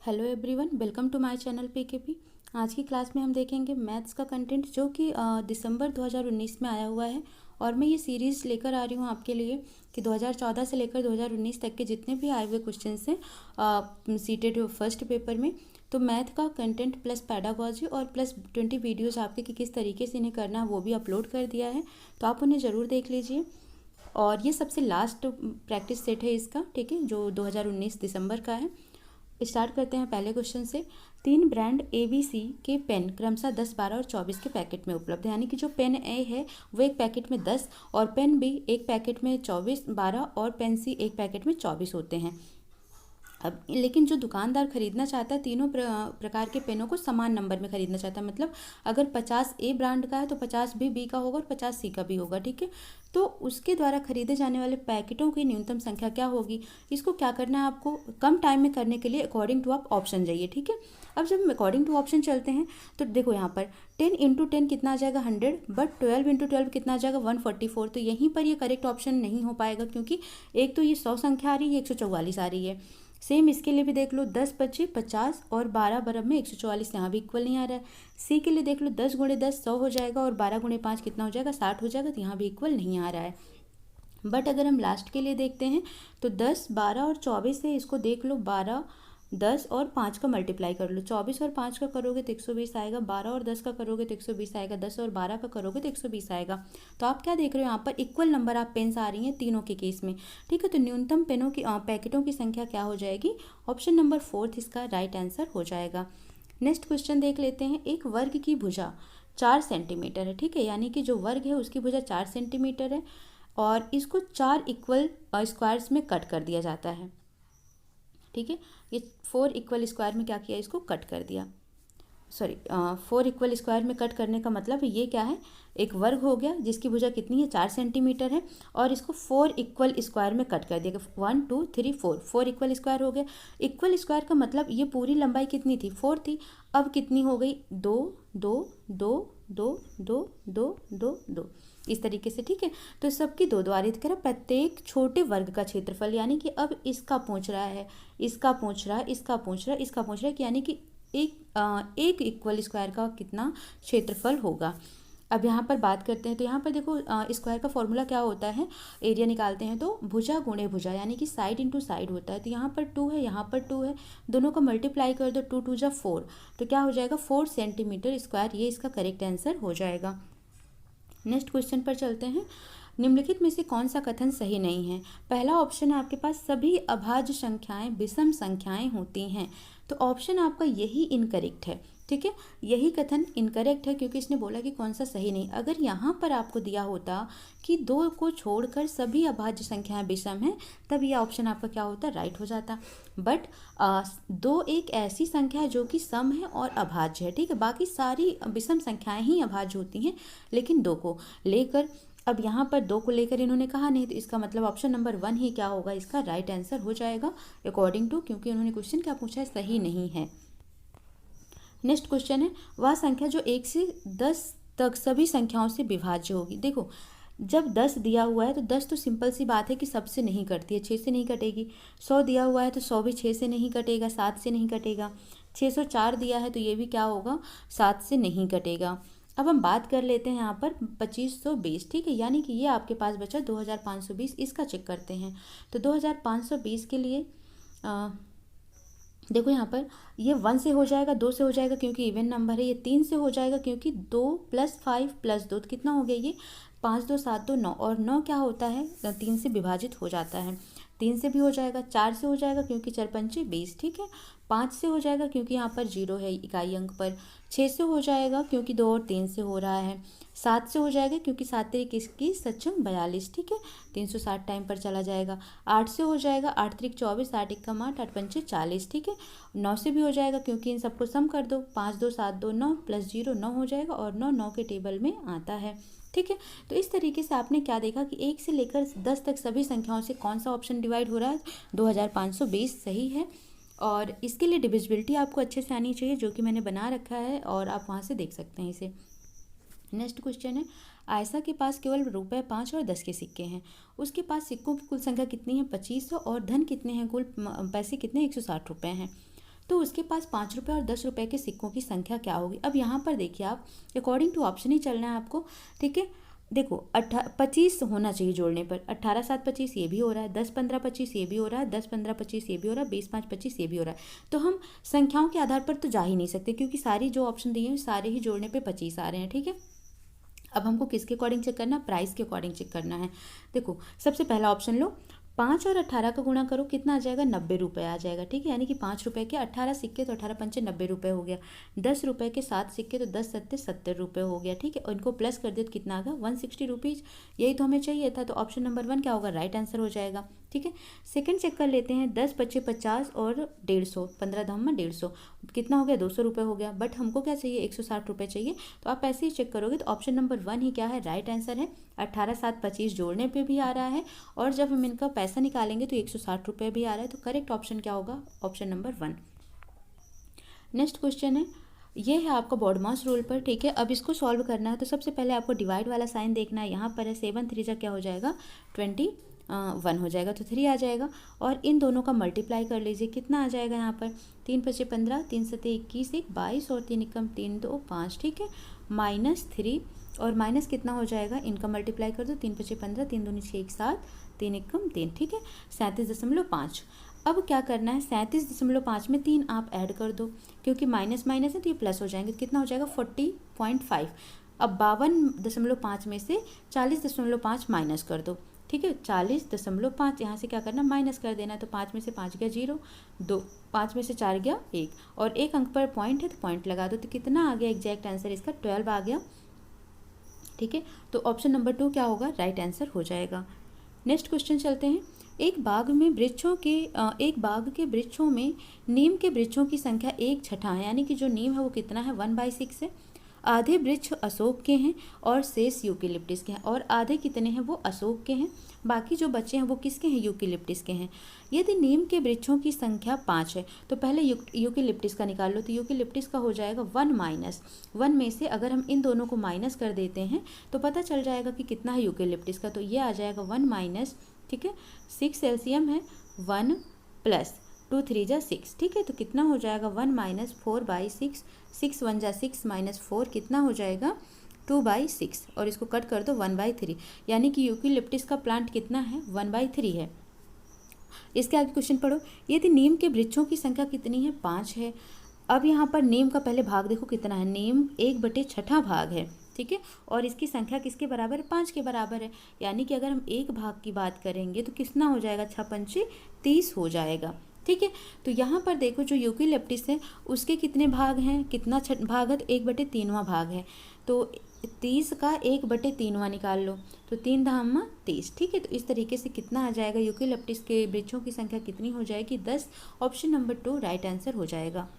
Hello everyone, welcome to my channel PKP. आज की class में हम देखेंगे मैथ्स का कंटेंट जो कि दिसंबर 2019 में आया हुआ है। और मैं ये सीरीज़ लेकर आ रही हूँ आपके लिए कि 2014 से लेकर 2019 तक के जितने भी आए हुए क्वेश्चंस हैं सीटेड फर्स्ट पेपर में, तो मैथ का कंटेंट प्लस पैडागॉजी और प्लस 20 वीडियोज़ आपके कि किस तरीके से इन्हें करना है वो भी अपलोड कर दिया है, तो आप उन्हें ज़रूर देख लीजिए। और ये सबसे लास्ट प्रैक्टिस सेट है इसका, ठीक है, जो 2019 दिसंबर का है। स्टार्ट करते हैं पहले क्वेश्चन से। 3 ब्रांड ABC के पेन क्रमशः 10, 12 और 24 के पैकेट में उपलब्ध है। यानी कि जो पेन ए है वो एक पैकेट में 10 और पेन बी एक पैकेट में 24, 12 और पेन सी एक पैकेट में 24 होते हैं। अब लेकिन जो दुकानदार खरीदना चाहता है तीनों प्रकार के पेनों को समान नंबर में खरीदना चाहता है, मतलब अगर 50 ए ब्रांड का है तो 50 भी बी का होगा और 50 सी का भी होगा, ठीक है। तो उसके द्वारा खरीदे जाने वाले पैकेटों की न्यूनतम संख्या क्या होगी, इसको क्या करना है आपको कम टाइम में करने के लिए अकॉर्डिंग टू आप ऑप्शन जाइए, ठीक है। अब जब हम अकॉर्डिंग टू ऑप्शन चलते हैं तो देखो यहाँ पर 10 इंटू 10 कितना आ जाएगा 100, बट 12 इंटू 12 कितना आ जाएगा 144। तो यहीं पर ये करेक्ट ऑप्शन नहीं हो पाएगा, क्योंकि एक तो ये 100 संख्या आ रही है, 144 आ रही है। सेम इसके लिए भी देख लो 10 25 50 और 12 बराबर में 144, यहाँ भी इक्वल नहीं आ रहा है। सी के लिए देख लो 10 गुणे 10 100 हो जाएगा और 12 गुणे 5 कितना हो जाएगा 60 हो जाएगा, तो यहाँ भी इक्वल नहीं आ रहा है। बट अगर हम लास्ट के लिए देखते हैं तो 10, 12 और 24 है, इसको देख लो 12, 10 और 5 का मल्टीप्लाई कर लो, 24 और 5 का करोगे तो 120 आएगा, 12 और 10 का करोगे तो 120 आएगा, 10 और 12 का करोगे तो 120 आएगा। तो आप क्या देख रहे हो यहाँ पर इक्वल नंबर आप पेन्स आ रही हैं तीनों के केस में, ठीक है। तो न्यूनतम पेनों की पैकेटों की संख्या क्या हो जाएगी, ऑप्शन नंबर 4 इसका राइट आंसर हो जाएगा। नेक्स्ट क्वेश्चन देख लेते हैं। एक वर्ग की भुजा 4 सेंटीमीटर है, ठीक है, यानी कि जो वर्ग है उसकी भुजा 4 सेंटीमीटर है और इसको 4 इक्वल स्क्वायर्स में कट कर दिया जाता है, ठीक है। ये 4 इक्वल स्क्वायर में क्या किया, इसको कट कर दिया, सॉरी 4 इक्वल स्क्वायर में कट करने का मतलब ये क्या है, एक वर्ग हो गया जिसकी भुजा कितनी है 4 सेंटीमीटर है और इसको 4 इक्वल स्क्वायर में कट कर दिया, 1 2 3 4, 4 इक्वल स्क्वायर हो गया। इक्वल स्क्वायर का मतलब ये पूरी लंबाई कितनी थी 4 थी, अब कितनी हो गई 2 2 2 2 2 2 2 2, इस तरीके से, ठीक है। तो सबकी दो द्वारित करें प्रत्येक छोटे वर्ग का क्षेत्रफल, यानी कि अब इसका पूछ रहा है, इसका पूछ रहा है, इसका पूछ रहा है, इसका पूछ रहा है, यानी कि एक इक्वल स्क्वायर का कितना क्षेत्रफल होगा। अब यहाँ पर बात करते हैं तो यहाँ पर देखो स्क्वायर का फॉर्मूला क्या होता है, एरिया निकालते हैं तो भुजा गुणे भुजा, यानी कि साइड इंटू साइड होता है। तो यहाँ पर 2 है, यहाँ पर 2 है, दोनों का मल्टीप्लाई कर दो, 2 2 जा 4, तो क्या हो जाएगा 4 सेंटीमीटर स्क्वायर, ये इसका करेक्ट आंसर हो जाएगा। नेक्स्ट क्वेश्चन पर चलते हैं। निम्नलिखित में से कौन सा कथन सही नहीं है। पहला ऑप्शन है आपके पास सभी अभाज्य संख्याएं विषम संख्याएं होती हैं, तो ऑप्शन आपका यही इनकरेक्ट है, ठीक है। यही कथन इनकरेक्ट है क्योंकि इसने बोला कि कौन सा सही नहीं। अगर यहाँ पर आपको दिया होता कि 2 को छोड़कर सभी अभाज्य संख्याएं विषम हैं, तब यह ऑप्शन आपका क्या होता, राइट हो जाता। बट 2 एक ऐसी संख्या है जो कि सम है और अभाज्य है, ठीक है। बाकी सारी विषम संख्याएं ही अभाज्य होती हैं, लेकिन 2 को लेकर, अब यहाँ पर 2 को लेकर इन्होंने कहा नहीं, तो इसका मतलब ऑप्शन नंबर 1 ही क्या होगा, इसका राइट आंसर हो जाएगा अकॉर्डिंग टू, क्योंकि उन्होंने क्वेश्चन क्या पूछा है, सही नहीं है। नेक्स्ट क्वेश्चन है वह संख्या जो 1 से 10 तक सभी संख्याओं से विभाज्य होगी। देखो जब 10 दिया हुआ है तो 10 तो सिंपल सी बात है कि सबसे नहीं कटती है, 6 से नहीं कटेगी। 100 दिया हुआ है तो 100 भी 6 से नहीं कटेगा, 7 से नहीं कटेगा। 604 दिया है तो ये भी क्या होगा, 7 से नहीं कटेगा। अब हम बात कर लेते हैं यहाँ पर 2520, ठीक है, यानी कि ये आपके पास बचा 2520, इसका चेक करते हैं। तो 2520 के लिए देखो यहाँ पर ये 1 से हो जाएगा, 2 से हो जाएगा क्योंकि इवन नंबर है, ये 3 से हो जाएगा क्योंकि 2 + 5 + 2 कितना हो गया, ये 5 2 7 2 9, और 9 क्या होता है 3 से विभाजित हो जाता है। 3 से भी हो जाएगा, 4 से हो जाएगा क्योंकि 4 पंचे 20, ठीक है। 5 से हो जाएगा क्योंकि यहाँ पर 0 है इकाई अंक पर। 6 से हो जाएगा क्योंकि 2 और 3 से हो रहा है। 7 से हो जाएगा क्योंकि 7 3 इसकी सच्चम 42, ठीक है, 360 टाइम पर चला जाएगा। 8 से हो जाएगा 8 3 24, 8 1 8, 8 पंचे 40, ठीक है। 9 से भी हो जाएगा क्योंकि इन सबको सम कर दो, 5 2 7 2 9 + 0 9 हो जाएगा और 9 9 के टेबल में आता है, ठीक है। तो इस तरीके से आपने क्या देखा कि 1 से लेकर 10 तक सभी संख्याओं से कौन सा ऑप्शन डिवाइड हो रहा है, 2520 सही है। और इसके लिए डिविजिबिलिटी आपको अच्छे से आनी चाहिए, जो कि मैंने बना रखा है और आप वहाँ से देख सकते हैं इसे। नेक्स्ट क्वेश्चन है आयशा के पास केवल रुपए 5 और 10 के सिक्के हैं, उसके पास सिक्कों की कुल संख्या कितनी है 2500 और धन कितने हैं, कुल पैसे कितने 160 रुपये हैं। तो उसके पास 5 रुपये और 10 रुपये के सिक्कों की संख्या क्या होगी। अब यहाँ पर देखिए आप अकॉर्डिंग टू ऑप्शन ही चलना है आपको, ठीक है। देखो 25 होना चाहिए जोड़ने पर, 18 7 25 ये भी हो रहा है, 10 15 25 ये भी हो रहा है, 10 15 25 ये भी हो रहा है, 20 5 25 ये भी हो रहा है। तो हम संख्याओं के आधार पर तो जा ही नहीं सकते, क्योंकि सारी जो ऑप्शन दिए हैं सारे ही जोड़ने पे 25 आ रहे हैं, ठीक है। अब हमको किसके अकॉर्डिंग चेक करना है, प्राइस के अकॉर्डिंग चेक करना है। देखो सबसे पहला ऑप्शन लो, 5 और 18 का गुणा करो, कितना आ जाएगा, 90 रुपये आ जाएगा, ठीक है। यानी कि 5 रुपये के 18 सिक्के तो 18 पंचे 90 रुपये हो गया। 10 रुपये के 7 सिक्के तो 10 सत्ते 70 रुपये हो गया, ठीक है। और इनको प्लस कर दिया तो कितना आ गया, 160 रुपीज़। यही तो हमें चाहिए था, तो ऑप्शन नंबर 1 क्या होगा, राइट आंसर हो जाएगा, ठीक है। सेकंड चेक कर लेते हैं, 10 पच्चे 50 और 150, 15 धाम में 150, कितना हो गया, 200 रुपये हो गया। बट हमको क्या चाहिए, 160 रुपये चाहिए। तो आप ऐसे ही चेक करोगे तो ऑप्शन नंबर 1 ही क्या है, राइट आंसर है। 18 7 25 जोड़ने पे भी आ रहा है, और जब हम इनका पैसा निकालेंगे तो 160 रुपये भी आ रहा है। तो करेक्ट ऑप्शन क्या होगा, ऑप्शन नंबर 1। नेक्स्ट क्वेश्चन है, ये है आपका बॉडमास रूल पर, ठीक है। अब इसको सॉल्व करना है तो सबसे पहले आपको डिवाइड वाला साइन देखना है। यहाँ पर है 7 3 जा क्या हो जाएगा, 21 हो जाएगा, तो 3 आ जाएगा। और इन दोनों का मल्टीप्लाई कर लीजिए, कितना आ जाएगा यहाँ पर, 3 पचे 15, 3 सत्ते 21, 1 22 और 3 एकम 3 2 5, ठीक है। -3 और माइनस कितना हो जाएगा, इनका मल्टीप्लाई कर दो, 3 पचे 15, 3 दूनी 6 1 7, 3 एकम 3, ठीक है, 37.5। अब क्या करना है, 37.5 में 3 आप ऐड कर दो, क्योंकि माइनस माइनस है तो ये प्लस हो जाएंगे, तो कितना हो जाएगा 40.5। अब 52.5 में से 40.5 माइनस कर दो, ठीक है। 40.5 यहाँ से क्या करना, माइनस कर देना। तो 5 में से 5 गया 0, 2 5 में से 4 गया 1, और 1 अंक पर पॉइंट है तो पॉइंट लगा दो। तो कितना आ गया, एग्जैक्ट आंसर इसका 12 आ गया, ठीक है। तो ऑप्शन नंबर 2 क्या होगा, राइट आंसर हो जाएगा। नेक्स्ट क्वेश्चन चलते हैं, एक बाग के वृक्षों में नीम के वृक्षों की संख्या 1/6 है, यानी कि जो नीम है वो कितना है, 1/6 है। आधे वृक्ष अशोक के हैं और शेष यूकेलिप्टिस के हैं, और आधे कितने हैं, वो अशोक के हैं, बाकी जो बचे हैं वो किसके हैं, यूकेलिप्टिस के हैं। यदि नीम के वृक्षों की संख्या 5 है तो पहले यूकेलिप्टिस का निकाल लो। तो यूकेलिप्टिस का हो जाएगा 1 में से अगर हम इन दोनों को माइनस कर देते हैं तो पता चल जाएगा कि कितना है यूकेलिप्टिस का। तो ये आ जाएगा 1 माइनस, ठीक है, 6 एलसीएम है, 1 प्लस 2 3 जा 6, ठीक है। तो कितना हो जाएगा, 1 माइनस 4/6, 6 1 जा 6 माइनस 4 कितना हो जाएगा, 2/6, और इसको कट कर दो 1/3, यानी कि यूकेलिप्टिस का प्लांट कितना है, 1/3 है। इसके आगे क्वेश्चन पढ़ो, यदि नीम के वृक्षों की संख्या कितनी है, 5 है। अब यहाँ पर नीम का पहले भाग देखो कितना है, नीम 1/6 भाग है, ठीक है, और इसकी संख्या किसके बराबर है, 5 के बराबर है। यानी कि अगर हम एक भाग की बात करेंगे तो कितना हो जाएगा, 6 पंचे 30 हो जाएगा, ठीक है। तो यहाँ पर देखो जो यूकेलिप्टिस है उसके कितने भाग हैं, कितना भाग है, तो 1/3 भाग है। तो 30 का 1/3 निकाल लो, तो 3 धाम 30, ठीक है। तो इस तरीके से कितना आ जाएगा, यूकेलिप्टिस के वृक्षों की संख्या कितनी हो जाएगी, 10। ऑप्शन नंबर 2 राइट आंसर हो जाएगा।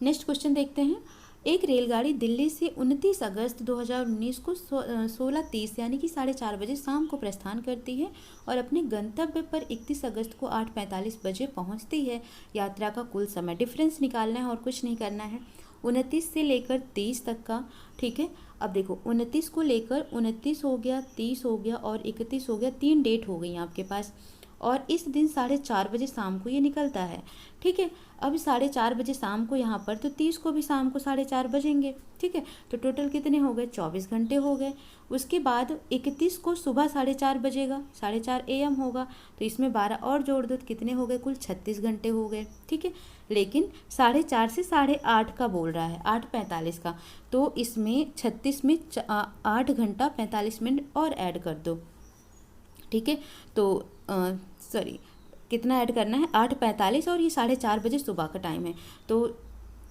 नेक्स्ट क्वेश्चन देखते हैं, एक रेलगाड़ी दिल्ली से 29 अगस्त 2019 को 16:30 यानी कि 4:30 बजे शाम को प्रस्थान करती है और अपने गंतव्य पर 31 अगस्त को 8:45 बजे पहुंचती है। यात्रा का कुल समय, डिफरेंस निकालना है और कुछ नहीं करना है, 29 से लेकर 30 तक का, ठीक है। अब देखो 29 को लेकर 29 हो गया, 30 हो गया और 31 हो गया, 3 डेट हो गई आपके पास, और इस दिन 4:30 बजे शाम को ये निकलता है, ठीक है। अब 4:30 बजे शाम को यहाँ पर, तो 30 को भी शाम को 4:30 बजेंगे, ठीक है। तो टोटल कितने हो गए, 24 घंटे हो गए। उसके बाद 31 को सुबह 4:30 बजेगा, 4:30 AM होगा, तो इसमें 12 और जोड़ दो तो कितने हो गए, कुल 36 घंटे हो गए, ठीक है। लेकिन 4:30 से 8:30 का बोल रहा है, 8:45 का, तो इसमें 36 में 8 घंटा 45 मिनट और ऐड कर दो, ठीक है। तो सॉरी कितना ऐड करना है, 8:45, और ये 4:30 बजे सुबह का टाइम है। तो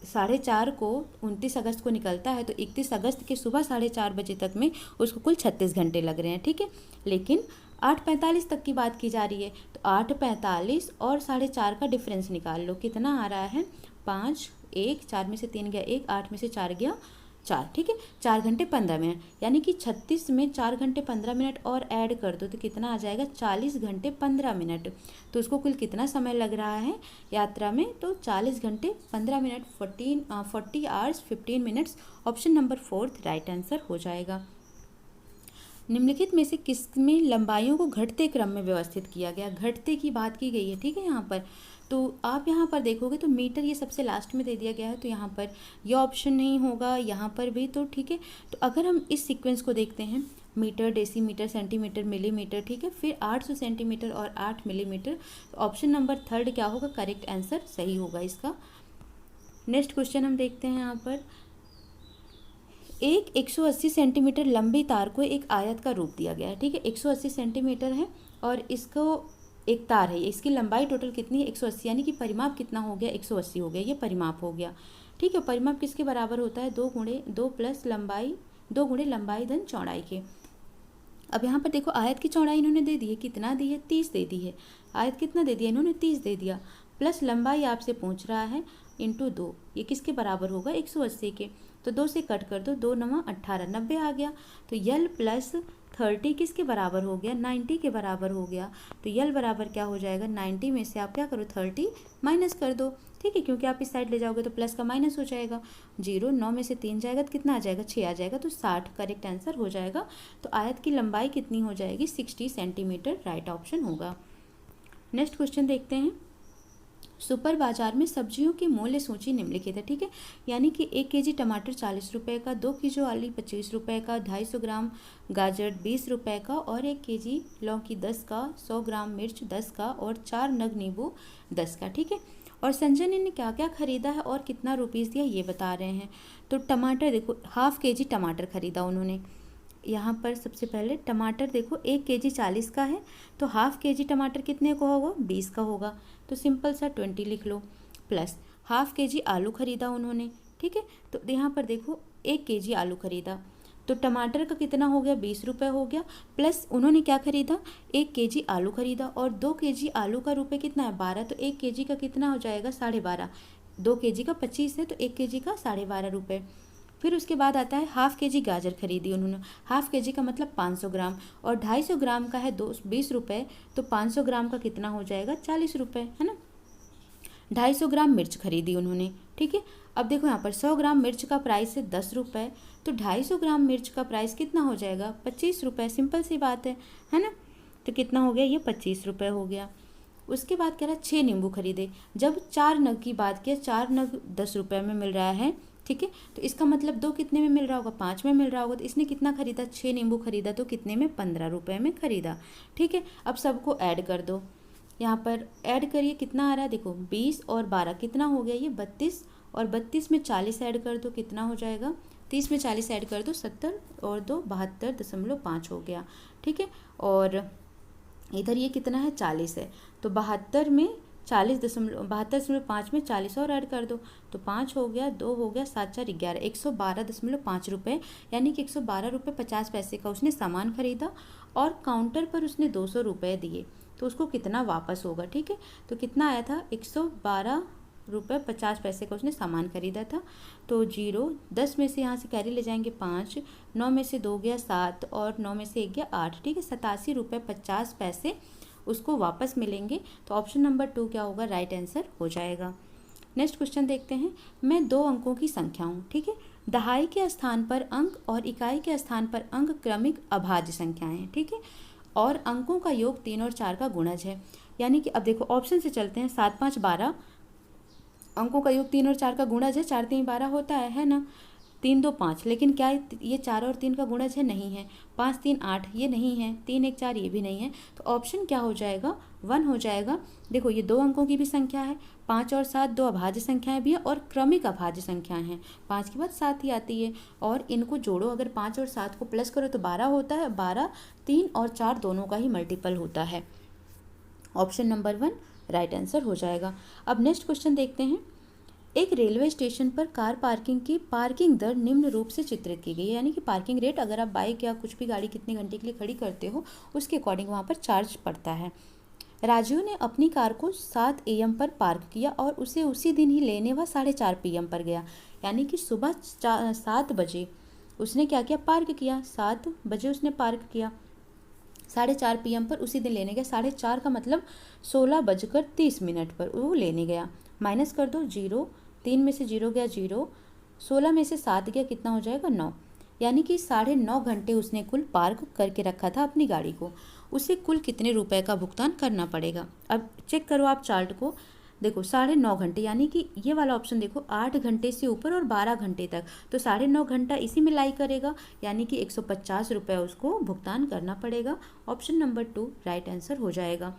4:30 को 29 अगस्त को निकलता है, तो 31 अगस्त के सुबह 4:30 बजे तक में उसको कुल 36 घंटे लग रहे हैं, ठीक है। लेकिन 8:45 तक की बात की जा रही है, तो 8:45 और 4:30 का डिफरेंस निकाल लो, कितना आ रहा है, 5 1 4 में से 3 गया 1, 8 में से 4 गया 4, ठीक है, 4 घंटे 15 मिनट, यानी कि 36 में 4 घंटे 15 मिनट और ऐड कर दो तो कितना आ जाएगा, 40 घंटे 15 मिनट। तो उसको कुल कितना समय लग रहा है यात्रा में, तो 40 घंटे 15 minute, 40 hours 15 minutes. Option number 4 right answer हो जाएगा। निम्नलिखित में से किसमें लंबाइयों को घटते क्रम में व्यवस्थित किया गया, घटते की बात की गई है, ठीक है यहाँ पर। तो आप यहाँ पर देखोगे तो मीटर ये सबसे लास्ट में दे दिया गया है, तो यहाँ पर यह ऑप्शन नहीं होगा, यहाँ पर भी। तो ठीक है, तो अगर हम इस सीक्वेंस को देखते हैं, मीटर, डेसीमीटर, सेंटीमीटर, मिलीमीटर, ठीक है, फिर 800 सेंटीमीटर और 8 मिलीमीटर, तो ऑप्शन नंबर थर्ड क्या होगा, करेक्ट आंसर सही होगा इसका। नेक्स्ट क्वेश्चन हम देखते हैं यहाँ पर, एक 180 सेंटीमीटर लंबी तार को एक आयत का रूप दिया गया है, ठीक है, 180 सेंटीमीटर है और इसको एक तार है, इसकी लंबाई टोटल कितनी है, 180, यानी कि परिमाप कितना हो गया, 180 हो गया, ये परिमाप हो गया, ठीक है। परिमाप किसके बराबर होता है, 2 प्लस लंबाई, 2 गुणे लंबाई धन चौड़ाई के। अब यहाँ पर देखो आयत की चौड़ाई इन्होंने दे दी है, कितना दी है, 30 दे दी है। आयत कितना दे दिया इन्होंने, 30 दे दिया, प्लस लंबाई आपसे पूछ रहा है इंटू 2, ये किसके बराबर होगा, 180 के। तो 2 से कट कर दो, 2 9 18, 90 आ गया। तो यल प्लस 30 किसके बराबर हो गया, 90 के बराबर हो गया। तो यल बराबर क्या हो जाएगा, 90 में से आप क्या करो, 30 माइनस कर दो, ठीक है, क्योंकि आप इस साइड ले जाओगे तो प्लस का माइनस हो जाएगा। 0, 9 में से 3 जाएगा तो कितना आ जाएगा, 6 आ जाएगा, तो 60 करेक्ट आंसर हो जाएगा। तो आयत की लंबाई कितनी हो जाएगी, 60 सेंटीमीटर, राइट ऑप्शन होगा। नेक्स्ट क्वेश्चन देखते हैं, सुपर बाजार में सब्जियों की मूल्य सूची निम्नलिखित है, ठीक है, यानी कि 1 केजी टमाटर 40 रुपये का, 2 किलो आलू 25 रुपये का, 250 ग्राम गाजर 20 रुपये का और 1 केजी लौकी 10 का, 100 ग्राम मिर्च 10 का और 4 नग नींबू 10 का, ठीक है। और संजय ने क्या क्या खरीदा है और कितना रुपीस दिया ये बता रहे हैं। तो टमाटर देखो, हाफ केजी टमाटर खरीदा उन्होंने। यहाँ पर सबसे पहले टमाटर देखो, 1 केजी 40 का है, तो हाफ केजी टमाटर कितने का होगा, 20 का होगा, तो सिंपल सा 20 लिख लो। प्लस हाफ केजी आलू खरीदा उन्होंने, ठीक है, तो यहाँ पर देखो 1 केजी आलू खरीदा, तो टमाटर का कितना हो गया, 20 रुपये हो गया, प्लस उन्होंने क्या खरीदा, 1 केजी आलू खरीदा, और 2 केजी आलू का रुपये कितना है, 12, तो 1 केजी का कितना हो जाएगा, 12.5, 2 केजी का 25 है, तो 1 केजी का 12.5 रुपये। फिर उसके बाद आता है हाफ केजी गाजर खरीदी उन्होंने, हाफ केजी का मतलब 500 ग्राम, और 250 ग्राम का है 20 रुपये, तो 500 ग्राम का कितना हो जाएगा, 40 रुपये, है ना। 250 ग्राम मिर्च खरीदी उन्होंने, ठीक है। अब देखो यहाँ पर 100 ग्राम मिर्च का प्राइस है 10 रुपये, तो 250 ग्राम मिर्च का प्राइस कितना हो जाएगा, 25 रुपये, सिंपल सी बात है ना। तो कितना हो गया, ये 25 रुपये हो गया। उसके बाद कह रहा है 6 नींबू खरीदे, जब 4 नग की बात किया, 4 नग 10 रुपये में मिल रहा है, ठीक है, तो इसका मतलब 2 कितने में मिल रहा होगा, 5 में मिल रहा होगा, तो इसने कितना खरीदा, 6 नींबू खरीदा, तो कितने में, 15 रुपये में खरीदा, ठीक है। अब सबको ऐड कर दो, यहाँ पर ऐड करिए, कितना आ रहा है देखो, 20 और 12 कितना हो गया, ये 32, और 32 में 40 ऐड कर दो, कितना हो जाएगा, 30 में 40 ऐड कर दो, 70 और 2 72.5 हो गया, ठीक है। और इधर ये कितना है, 40 है, तो 72 में 72.5 में 40 और ऐड कर दो, तो 5 हो गया, 2 हो गया, 7 4 11, 112.5 रुपये, यानी कि 112 रुपये 50 पैसे का उसने सामान खरीदा, और काउंटर पर उसने 200 रुपये दिए, तो उसको कितना वापस होगा, ठीक है। तो कितना आया था, 112 रुपये 50 पैसे का उसने सामान खरीदा था। तो 0, 10 में से यहाँ से कैरी ले जाएंगे 5, 9 में से 2 गया 7, और 9 में से 1 गया 8, ठीक है, 87 रुपये 50 पैसे उसको वापस मिलेंगे। तो ऑप्शन नंबर 2 क्या होगा, राइट आंसर हो जाएगा। नेक्स्ट क्वेश्चन देखते हैं, मैं 2 अंकों की संख्या हूँ, ठीक है, दहाई के स्थान पर अंक और इकाई के स्थान पर अंक क्रमिक अभाज्य संख्याएं हैं, ठीक है, और अंकों का योग 3 और 4 का गुणज है, यानी कि अब देखो ऑप्शन से चलते हैं, 7 5 12 अंकों का योग 3 और 4 का गुणज है, 4 3 12 होता है ना, 3 2 5, लेकिन क्या ये 4 और 3 का गुणज है, नहीं है, 5 3 8 ये नहीं है, 3 1 4 ये भी नहीं है, तो ऑप्शन क्या हो जाएगा, 1 हो जाएगा। देखो ये 2 अंकों की भी संख्या है, 5 और 7 2 अभाज्य संख्याएं भी है और क्रमिक अभाज्य संख्याएं हैं, 5 के बाद 7 ही आती है, और इनको जोड़ो, अगर 5 और 7 को प्लस करो तो 12 होता है, 12 3 और 4 दोनों का ही मल्टीपल होता है। ऑप्शन नंबर 1 राइट आंसर हो जाएगा। अब नेक्स्ट क्वेश्चन देखते हैं, एक रेलवे स्टेशन पर कार पार्किंग की पार्किंग दर निम्न रूप से चित्रित की गई है, यानी कि पार्किंग रेट, अगर आप बाइक या कुछ भी गाड़ी कितने घंटे के लिए खड़ी करते हो उसके अकॉर्डिंग वहाँ पर चार्ज पड़ता है। राजीव ने अपनी कार को 7 AM पर पार्क किया और उसे उसी दिन ही लेने वह 4:30 PM पर गया, यानी कि सुबह 7 बजे उसने क्या किया, पार्क किया, 7 बजे उसने पार्क किया, 4:30 PM पर उसी दिन लेने गया, 4:30 का मतलब 16:30 पर वो लेने गया, माइनस कर दो 0, 3 में से 0 गया 0, 16 में से 7 गया, कितना हो जाएगा 9, यानी कि 9.5 घंटे उसने कुल पार्क करके रखा था अपनी गाड़ी को, उसे कुल कितने रुपए का भुगतान करना पड़ेगा। अब चेक करो आप चार्ट को, देखो 9.5 घंटे, यानी कि ये वाला ऑप्शन देखो 8 घंटे से ऊपर और 12 घंटे तक, तो 9.5 घंटा इसी में लाई करेगा, यानी कि 150 रुपये उसको भुगतान करना पड़ेगा। ऑप्शन नंबर 2 राइट आंसर हो जाएगा।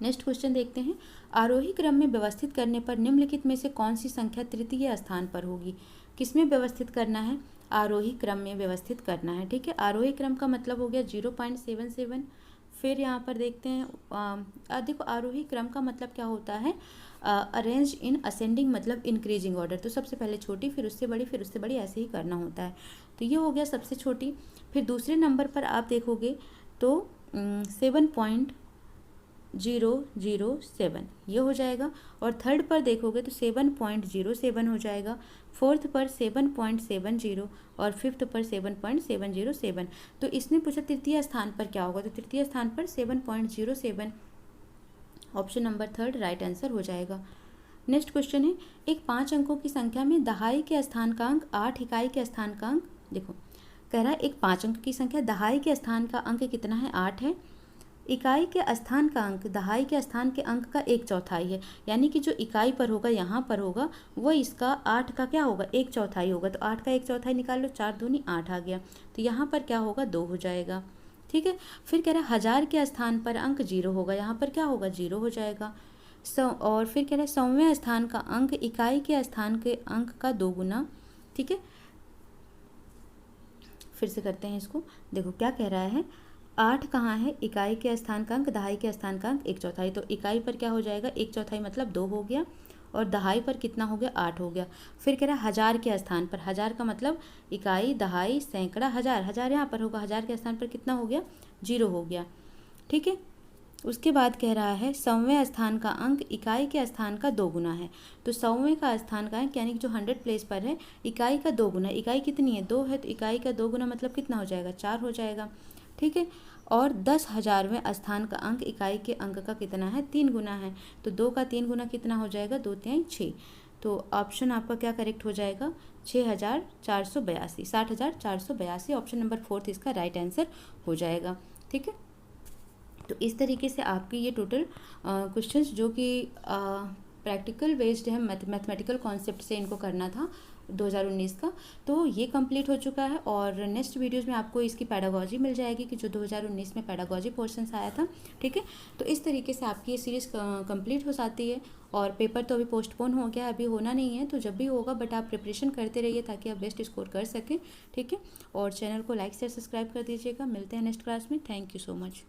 नेक्स्ट क्वेश्चन देखते हैं, आरोही क्रम में व्यवस्थित करने पर निम्नलिखित में से कौन सी संख्या तृतीय स्थान पर होगी। किसमें व्यवस्थित करना है, आरोही क्रम में व्यवस्थित करना है, ठीक है। आरोही क्रम का मतलब हो गया 0.77। फिर यहाँ पर देखते हैं, देखो आरोही क्रम का मतलब क्या होता है, अरेंज इन असेंडिंग मतलब इंक्रीजिंग ऑर्डर, तो सबसे पहले छोटी फिर उससे बड़ी फिर उससे बड़ी, ऐसे ही करना होता है। तो ये हो गया सबसे छोटी। फिर दूसरे नंबर पर आप देखोगे तो 7.007 ये हो जाएगा, और थर्ड पर देखोगे तो 7.07 हो जाएगा, फोर्थ पर 7.70 और फिफ्थ पर 7.707। तो इसने पूछा तृतीय स्थान पर क्या होगा, तो तृतीय स्थान पर 7.07, ऑप्शन नंबर 3 राइट आंसर हो जाएगा। नेक्स्ट क्वेश्चन है, एक 5 अंकों की संख्या में दहाई के स्थानांक 8 इकाई के स्थानांक, देखो कह रहा है एक 5 अंक की संख्या, दहाई के स्थान का अंक कितना है, 8 है, इकाई के स्थान का अंक दहाई के स्थान के अंक का 1/4 है, यानी कि जो इकाई पर होगा यहाँ पर होगा वो इसका 8 का क्या होगा, 1/4 होगा। तो 8 का 1/4 निकाल लो, 4 दूनी 8 आ गया, तो यहाँ पर क्या होगा 2 हो जाएगा, ठीक है। फिर कह रहा है 1000 के स्थान पर अंक 0 होगा, यहाँ पर क्या होगा 0 हो जाएगा। और फिर कह रहा है 100वें स्थान का अंक इकाई के स्थान के अंक का 2 गुना, ठीक है। फिर से करते हैं इसको, देखो क्या कह रहा है, 8 कहाँ है, इकाई के स्थान का अंक दहाई के स्थान का अंक 1/4, तो इकाई पर क्या हो जाएगा 1/4 मतलब 2 हो गया, और दहाई पर कितना हो गया 8 हो गया। फिर कह रहा है 1000 के स्थान पर, 1000 का मतलब इकाई दहाई सैकड़ा हज़ार, 1000 यहाँ पर होगा, 1000 के स्थान पर कितना हो गया 0 हो गया, ठीक है। उसके बाद कह रहा है 100वें स्थान का अंक इकाई के स्थान का 2 गुना है, तो 100वें का स्थान का अंक यानी कि जो 100 प्लेस पर है इकाई का 2 गुना, इकाई कितनी है 2 है, तो इकाई का 2 गुना मतलब कितना हो जाएगा 4 हो जाएगा, ठीक है। और 10,000वें स्थान का अंक इकाई के अंक का कितना है 3 गुना है, तो 2 का 3 गुना कितना हो जाएगा 2 3 6, तो ऑप्शन आपका क्या करेक्ट हो जाएगा 6482, 60,482, ऑप्शन नंबर 4 इसका राइट आंसर हो जाएगा, ठीक है। तो इस तरीके से आपकी ये टोटल क्वेश्चंस जो कि प्रैक्टिकल बेस्ड है, मैथमेटिकल कॉन्सेप्ट से इनको करना था 2019 का, तो ये कंप्लीट हो चुका है। और नेक्स्ट वीडियोस में आपको इसकी पैडागॉजी मिल जाएगी कि जो 2019 में पैडागॉजी पोर्शंस आया था, ठीक है। तो इस तरीके से आपकी ये सीरीज़ कंप्लीट हो जाती है, और पेपर तो अभी पोस्टपोन हो गया, अभी होना नहीं है, तो जब भी होगा बट आप प्रिपरेशन करते रहिए ताकि आप बेस्ट स्कोर कर सकें, ठीक है। और चैनल को लाइक शेयर सब्सक्राइब कर दीजिएगा। मिलते हैं नेक्स्ट क्लास में, थैंक यू सो मच।